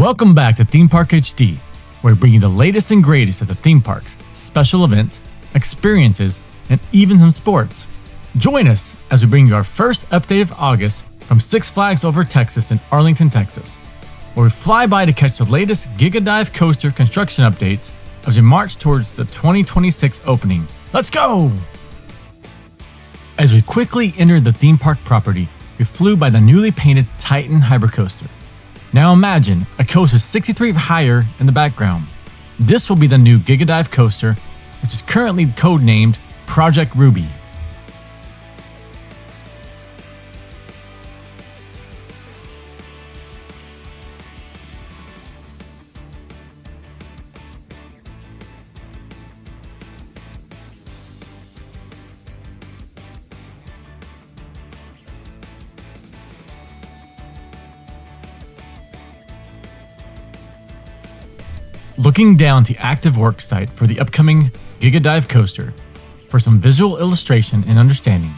Welcome back to Theme Park HD, where we bring you the latest and greatest at the theme parks, special events, experiences, and even some sports. Join us as we bring you our first update of August from Six Flags over Texas in Arlington, Texas, where we fly by to catch the latest Giga Dive coaster construction updates as we march towards the 2026 opening. Let's go! As we quickly entered the theme park property, we flew by the newly painted Titan Hypercoaster. Now imagine a coaster 63 feet higher in the background. This will be the new Giga Dive coaster, which is currently codenamed Project Ruby. Looking down the active work site for the upcoming Giga Dive coaster, for some visual illustration and understanding,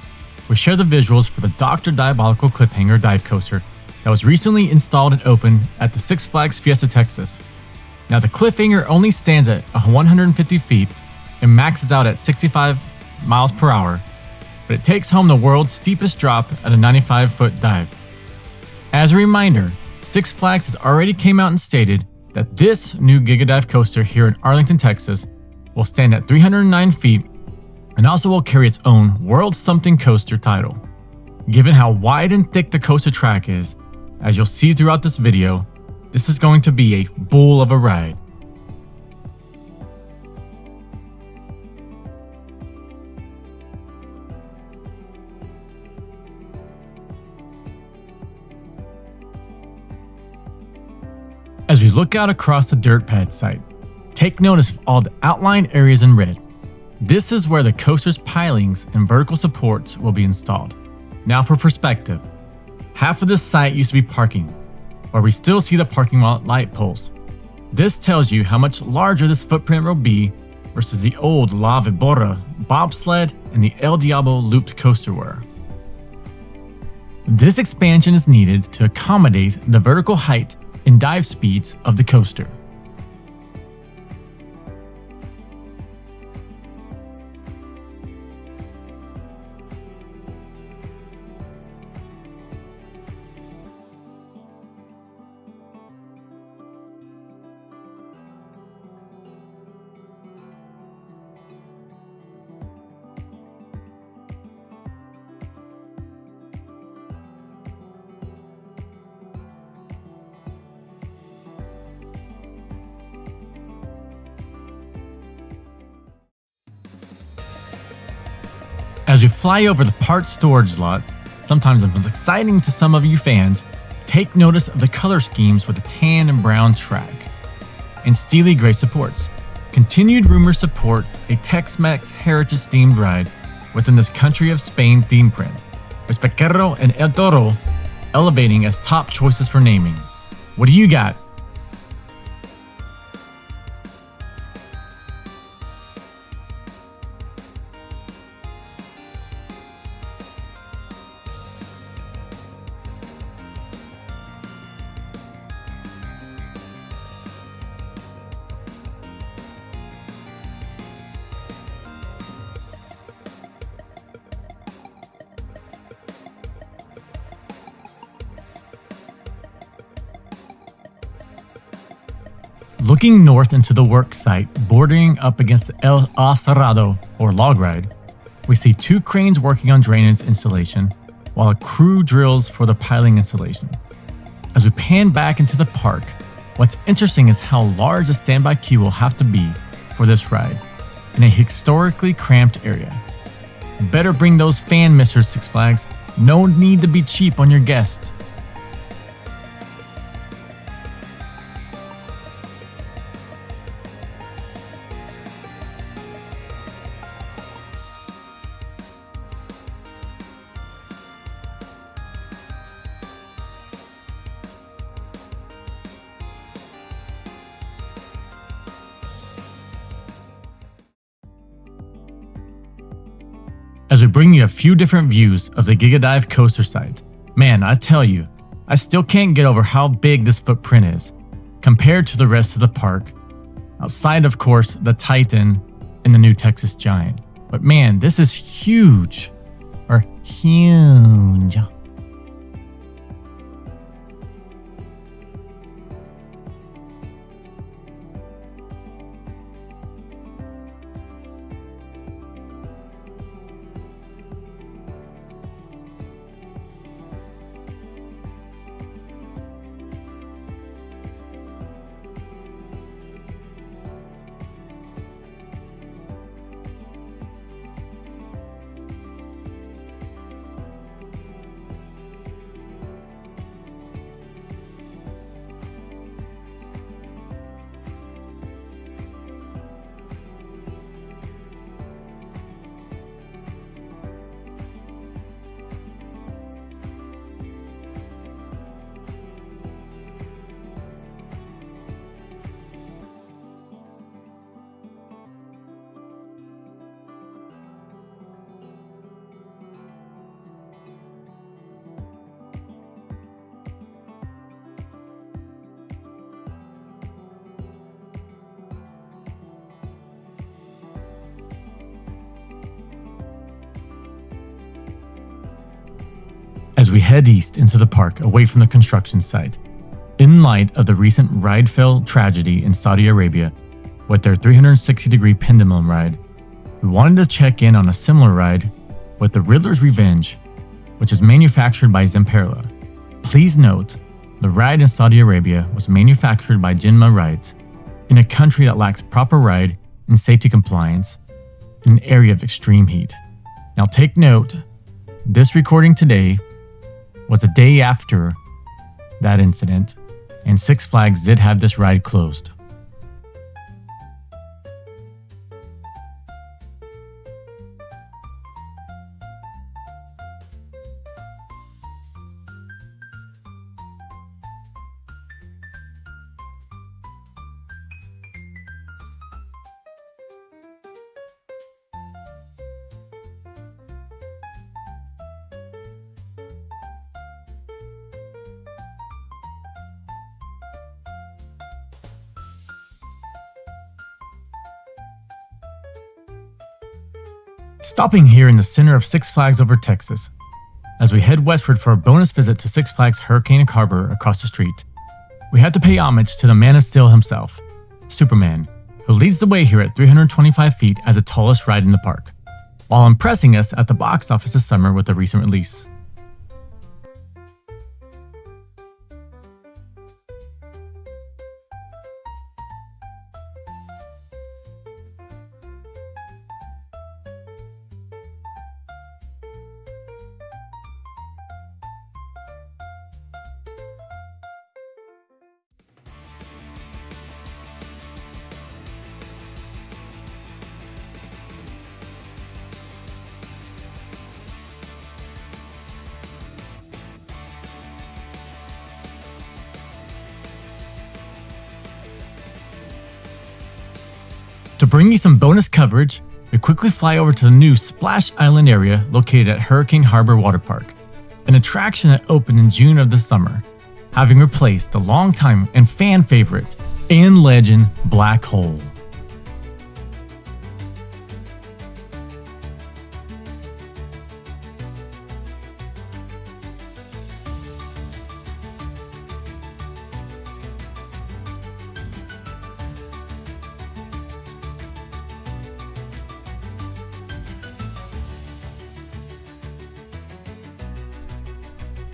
we share the visuals for the Dr. Diabolical Cliffhanger dive coaster that was recently installed and opened at the Six Flags Fiesta, Texas. Now the Cliffhanger only stands at 150 feet and maxes out at 65 miles per hour, but it takes home the world's steepest drop at a 95-foot dive. As a reminder, Six Flags has already came out and stated that this new Giga Dive coaster here in Arlington, Texas will stand at 309 feet and also will carry its own World Something Coaster title. Given how wide and thick the coaster track is, as you'll see throughout this video, this is going to be a bull of a ride. As we look out across the dirt pad site, take notice of all the outlined areas in red. This is where the coaster's pilings and vertical supports will be installed. Now for perspective, half of this site used to be parking, where we still see the parking lot light poles. This tells you how much larger this footprint will be versus the old La Vibora bobsled and the El Diablo looped coaster were. This expansion is needed to accommodate the vertical height and dive speeds of the coaster. As we fly over the parts storage lot, sometimes it was exciting to some of you fans, take notice of the color schemes with the tan and brown track and steely gray supports. Continued rumor supports a Tex-Mex heritage themed ride within this country of Spain theme print, with Pequero and El Toro elevating as top choices for naming. What do you got? Looking north into the work site, bordering up against the El Aserrado, or log ride, we see two cranes working on drainage installation, while a crew drills for the piling installation. As we pan back into the park, what's interesting is how large the standby queue will have to be for this ride, in a historically cramped area. Better bring those fan misters, Six Flags. No need to be cheap on your guests. As we bring you a few different views of the Giga Dive coaster site, man, I tell you, I still can't get over how big this footprint is. compared to the rest of the park, outside of course the Titan and the new Texas Giant. But man, this is huge, or huge. As we head east into the park away from the construction site, in light of the recent ride fail tragedy in Saudi Arabia with their 360-degree pendulum ride, we wanted to check in on a similar ride with the Riddler's Revenge, which is manufactured by Zamperla. Please note, the ride in Saudi Arabia was manufactured by Jinma Rides, in a country that lacks proper ride and safety compliance in an area of extreme heat. Now take note, this recording today was a day after that incident, and Six Flags did have this ride closed. Stopping here in the center of Six Flags over Texas, as we head westward for a bonus visit to Six Flags Hurricane Harbor across the street, we have to pay homage to the Man of Steel himself, Superman, who leads the way here at 325 feet as the tallest ride in the park, while impressing us at the box office this summer with a recent release. To bring you some bonus coverage, we quickly fly over to the new Splash Island area located at Hurricane Harbor Water Park, an attraction that opened in June of this summer, having replaced the longtime and fan favorite and legend Black Hole.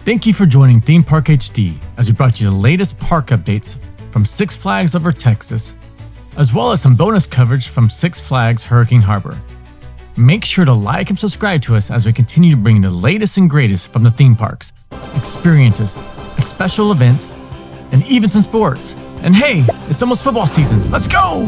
Thank you for joining Theme Park HD as we brought you the latest park updates from Six Flags over Texas, as well as some bonus coverage from Six Flags Hurricane Harbor. Make sure to like and subscribe to us as we continue to bring the latest and greatest from the theme parks, experiences, special events, and even some sports. And hey, it's almost football season. Let's go!